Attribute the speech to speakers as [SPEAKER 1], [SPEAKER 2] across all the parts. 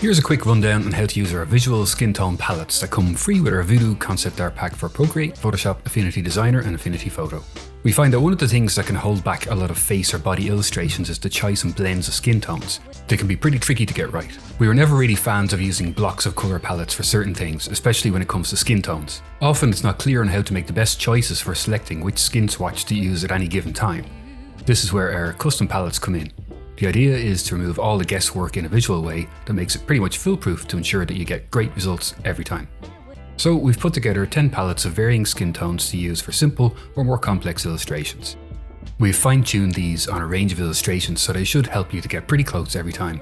[SPEAKER 1] Here's a quick rundown on how to use our visual skin tone palettes that come free with our Voodoo Concept Art pack for Procreate, Photoshop, Affinity Designer and Affinity Photo. We find that one of the things that can hold back a lot of face or body illustrations is the choice and blends of skin tones. They can be pretty tricky to get right. We were never really fans of using blocks of colour palettes for certain things, especially when it comes to skin tones. Often it's not clear on how to make the best choices for selecting which skin swatch to use at any given time. This is where our custom palettes come in. The idea is to remove all the guesswork in a visual way that makes it pretty much foolproof to ensure that you get great results every time. So we've put together 10 palettes of varying skin tones to use for simple or more complex illustrations. We've fine-tuned these on a range of illustrations so they should help you to get pretty close every time.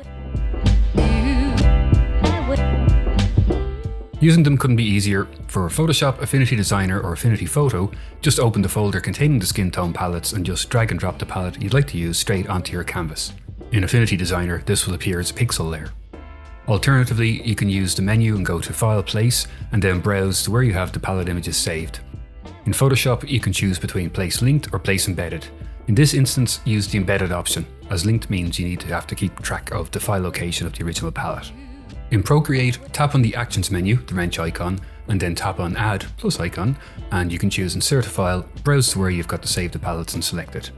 [SPEAKER 1] Using them couldn't be easier. For Photoshop, Affinity Designer or Affinity Photo, just open the folder containing the skin tone palettes and just drag and drop the palette you'd like to use straight onto your canvas. In Affinity Designer, this will appear as a pixel layer. Alternatively, you can use the menu and go to File, Place, and then browse to where you have the palette images saved. In Photoshop, you can choose between Place Linked or Place Embedded. In this instance, use the Embedded option, as linked means you need to have to keep track of the file location of the original palette. In Procreate, tap on the Actions menu, the wrench icon, and then tap on Add plus icon, and you can choose Insert a File, browse to where you've got to save the palettes and select it.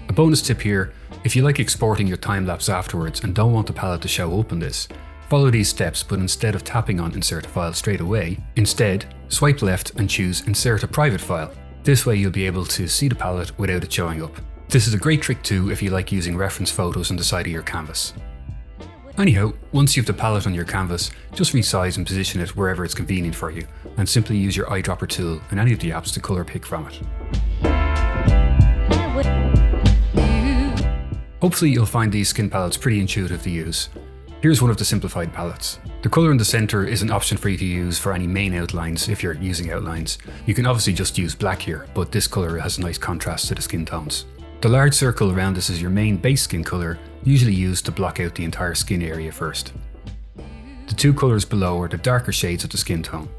[SPEAKER 1] A bonus tip here, if you like exporting your time-lapse afterwards and don't want the palette to show up in this, follow these steps, but instead of tapping on Insert a File straight away, instead swipe left and choose Insert a Private File. This way you'll be able to see the palette without it showing up. This is a great trick too if you like using reference photos on the side of your canvas. Anyhow, once you have the palette on your canvas, just resize and position it wherever it's convenient for you, and simply use your eyedropper tool in any of the apps to colour pick from it. Hopefully you'll find these skin palettes pretty intuitive to use. Here's one of the Simplifed palettes. The colour in the centre is an option for you to use for any main outlines if you're using outlines. You can obviously just use black here, but this colour has a nice contrast to the skin tones. The large circle around this is your main base skin colour, usually used to block out the entire skin area first. The two colours below are the darker shades of the skin tone.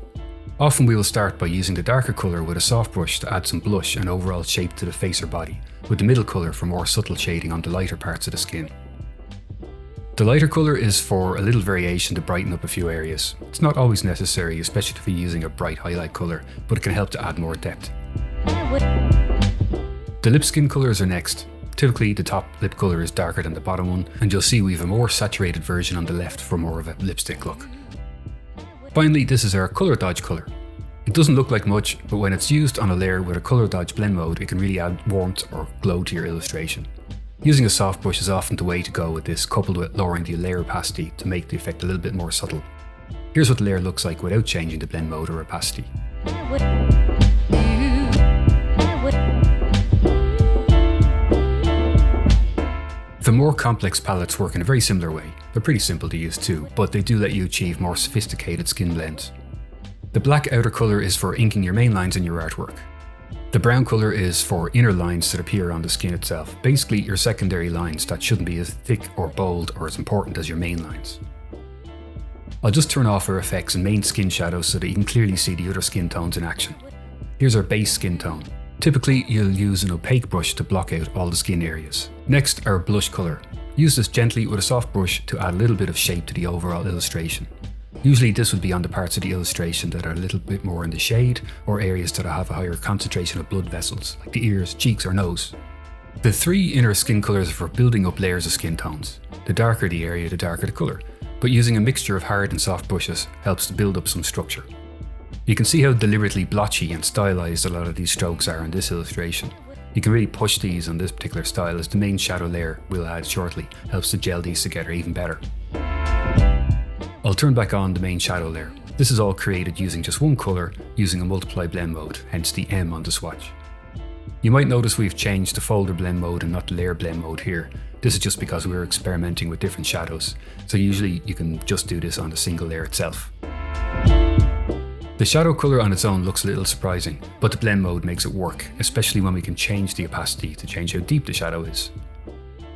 [SPEAKER 1] Often we will start by using the darker colour with a soft brush to add some blush and overall shape to the face or body, with the middle colour for more subtle shading on the lighter parts of the skin. The lighter colour is for a little variation to brighten up a few areas. It's not always necessary, especially if you're using a bright highlight colour, but it can help to add more depth. The lip skin colours are next. Typically the top lip colour is darker than the bottom one, and you'll see we have a more saturated version on the left for more of a lipstick look. Finally, this is our colour dodge colour. It doesn't look like much, but when it's used on a layer with a colour dodge blend mode, it can really add warmth or glow to your illustration. Using a soft brush is often the way to go with this, coupled with lowering the layer opacity to make the effect a little bit more subtle. Here's what the layer looks like without changing the blend mode or opacity. The more complex palettes work in a very similar way. They're pretty simple to use too, but they do let you achieve more sophisticated skin blends. The black outer colour is for inking your main lines in your artwork. The brown colour is for inner lines that appear on the skin itself, basically your secondary lines that shouldn't be as thick or bold or as important as your main lines. I'll just turn off our effects and main skin shadows so that you can clearly see the other skin tones in action. Here's our base skin tone. Typically, you'll use an opaque brush to block out all the skin areas. Next, our blush colour. Use this gently with a soft brush to add a little bit of shape to the overall illustration. Usually this would be on the parts of the illustration that are a little bit more in the shade, or areas that have a higher concentration of blood vessels, like the ears, cheeks or nose. The three inner skin colours are for building up layers of skin tones. The darker the area, the darker the colour, but using a mixture of hard and soft brushes helps to build up some structure. You can see how deliberately blotchy and stylized a lot of these strokes are in this illustration. You can really push these on this particular style, as the main shadow layer we'll add shortly helps to gel these together even better. I'll turn back on the main shadow layer. This is all created using just one colour, using a multiply blend mode, hence the M on the swatch. You might notice we've changed the folder blend mode and not the layer blend mode here. This is just because we're experimenting with different shadows, so usually you can just do this on the single layer itself. The shadow colour on its own looks a little surprising, but the blend mode makes it work, especially when we can change the opacity to change how deep the shadow is.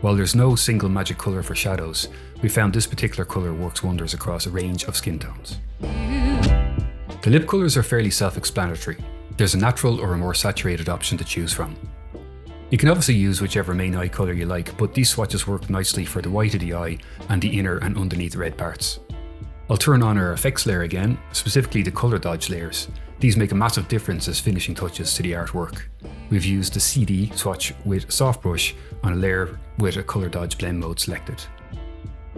[SPEAKER 1] While there's no single magic colour for shadows, we found this particular colour works wonders across a range of skin tones. The lip colours are fairly self-explanatory. There's a natural or a more saturated option to choose from. You can obviously use whichever main eye colour you like, but these swatches work nicely for the white of the eye and the inner and underneath red parts. I'll turn on our effects layer again, specifically the colour dodge layers. These make a massive difference as finishing touches to the artwork. We've used the CD swatch with soft brush on a layer with a colour dodge blend mode selected.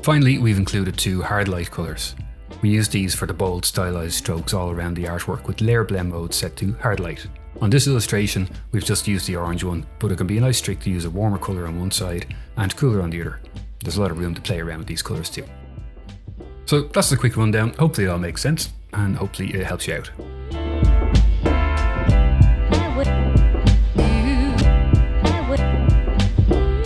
[SPEAKER 1] Finally, we've included 2 hard light colours. We use these for the bold stylized strokes all around the artwork with layer blend mode set to hard light. On this illustration, we've just used the orange one, but it can be a nice trick to use a warmer colour on one side and cooler on the other. There's a lot of room to play around with these colours too. So that's a quick rundown. Hopefully it all makes sense and hopefully it helps you out.